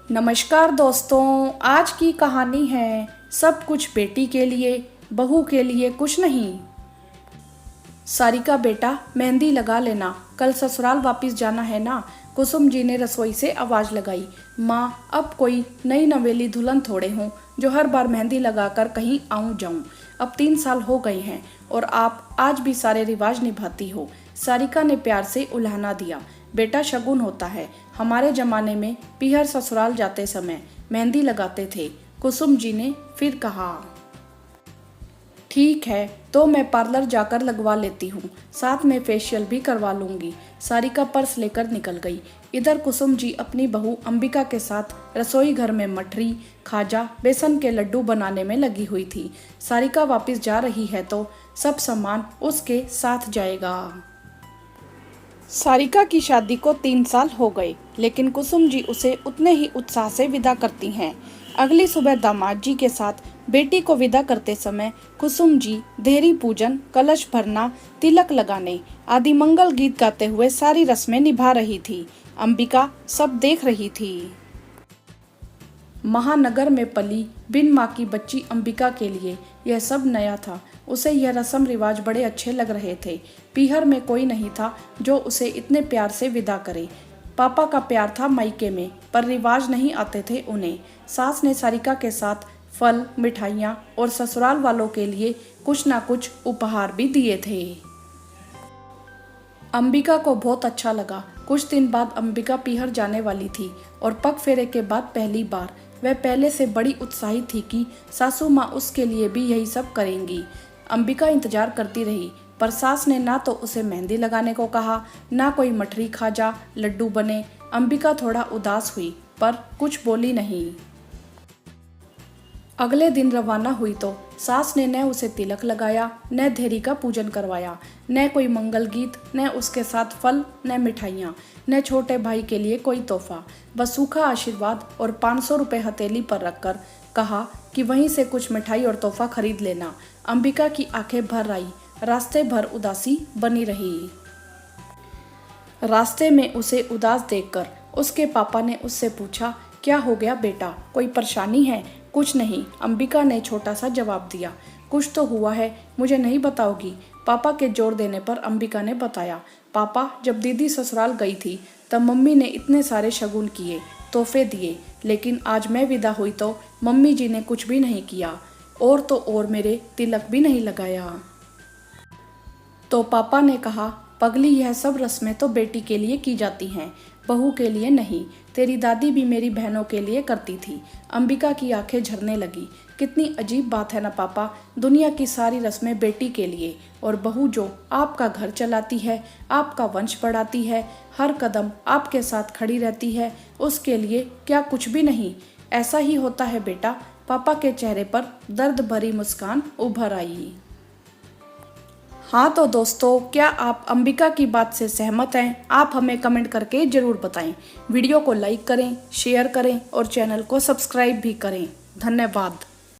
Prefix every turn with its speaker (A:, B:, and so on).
A: नमस्कार दोस्तों, आज की कहानी है सब कुछ बेटी के लिए, बहू के लिए कुछ नहीं। सारिका बेटा, मेहंदी लगा लेना, कल ससुराल वापस जाना है ना। कुसुम जी ने रसोई से आवाज लगाई। माँ, अब कोई नई नवेली दुल्हन थोड़े हूँ जो हर बार मेहंदी लगाकर कहीं आऊँ जाऊँ। अब 3 साल हो गए हैं और आप आज भी सारे रिवाज निभाती हो। सारिका ने प्यार से उल्हाना दिया। बेटा, शगुन होता है। हमारे जमाने में पीहर ससुराल जाते समय मेहंदी लगाते थे। कुसुम जी ने फिर कहा। ठीक है, तो मैं पार्लर जाकर लगवा लेती हूँ, साथ में फेशियल भी करवा लूंगी। सारिका पर्स लेकर निकल गई। इधर कुसुम जी अपनी बहू अंबिका के साथ रसोई घर में मठरी, खाजा, बेसन के लड्डू बनाने में लगी हुई थी। सारिका वापस जा रही है तो सब सामान उसके साथ जाएगा। सारिका की शादी को 3 साल हो गए, लेकिन कुसुम जी उसे उतने ही उत्साह से विदा करती हैं। अगली सुबह दामाद जी के साथ बेटी को विदा करते समय कुसुम जी देहरी पूजन, कलश भरना, तिलक लगाने आदि मंगल गीत गाते हुए सारी रस्में निभा रही थी। अंबिका सब देख रही थी। महानगर में पली बिन माँ की बच्ची अंबिका के लिए यह सब नया था। उसे यह रस्म रिवाज बड़े अच्छे लग रहे थे। पीहर में कोई नहीं था जो उसे इतने प्यार से विदा करे। पापा का प्यार था मायके में, पर रिवाज नहीं आते थे उन्हें। सास ने सारिका के साथ फल, मिठाइयाँ और ससुराल वालों के लिए कुछ ना कुछ उपहार भी दिए थे। अंबिका को बहुत अच्छा लगा। कुछ दिन बाद अंबिका पीहर जाने वाली थी और पग फेरे के बाद पहली बार वह पहले से बड़ी उत्साहित थी कि सासू माँ उसके लिए भी यही सब करेंगी। अंबिका इंतजार करती रही, पर सास ने ना तो उसे मेहंदी लगाने को कहा, ना कोई मठरी, खाजा, लड्डू बने। अंबिका थोड़ा उदास हुई, पर कुछ बोली नहीं। अगले दिन रवाना हुई तो सास ने न उसे तिलक लगाया, न देहरी का पूजन करवाया, न कोई मंगल गीत, न उसके साथ फल, न मिठाइयाँ, न छोटे भाई के लिए कोई तोहफा। बस सूखा आशीर्वाद और 500 रुपये हथेली पर रखकर कहा कि वहीं से कुछ मिठाई और तोहफा खरीद लेना। अंबिका की आंखें भर आई, रास्ते भर उदासी बनी रही। रास्ते में उसे उदास देखकर उसके पापा ने उससे पूछा, क्या हो गया बेटा, कोई परेशानी है? कुछ नहीं, अंबिका ने छोटा सा जवाब दिया। कुछ तो हुआ है, मुझे नहीं बताओगी? पापा के जोर देने पर अंबिका ने बताया। पापा, जब दीदी ससुराल गई थी तब मम्मी ने इतने सारे शगुन किए, तोहफे दिए, लेकिन आज मैं विदा हुई तो मम्मी जी ने कुछ भी नहीं किया, और तो और मेरे तिलक भी नहीं लगाया। तो पापा ने कहा, पगली, यह सब रस्में तो बेटी के लिए की जाती हैं, बहू के लिए नहीं। तेरी दादी भी मेरी बहनों के लिए करती थी। अंबिका की आंखें झरने लगी। कितनी अजीब बात है ना पापा, दुनिया की सारी रस्में बेटी के लिए, और बहू जो आपका घर चलाती है, आपका वंश बढ़ाती है, हर कदम आपके साथ खड़ी रहती है, उसके लिए क्या कुछ भी नहीं? ऐसा ही होता है बेटा। पापा के चेहरे पर दर्द भरी मुस्कान उभर आई। हाँ तो दोस्तों, क्या आप अंबिका की बात से सहमत हैं? आप हमें कमेंट करके ज़रूर बताएं। वीडियो को लाइक करें, शेयर करें और चैनल को सब्सक्राइब भी करें। धन्यवाद।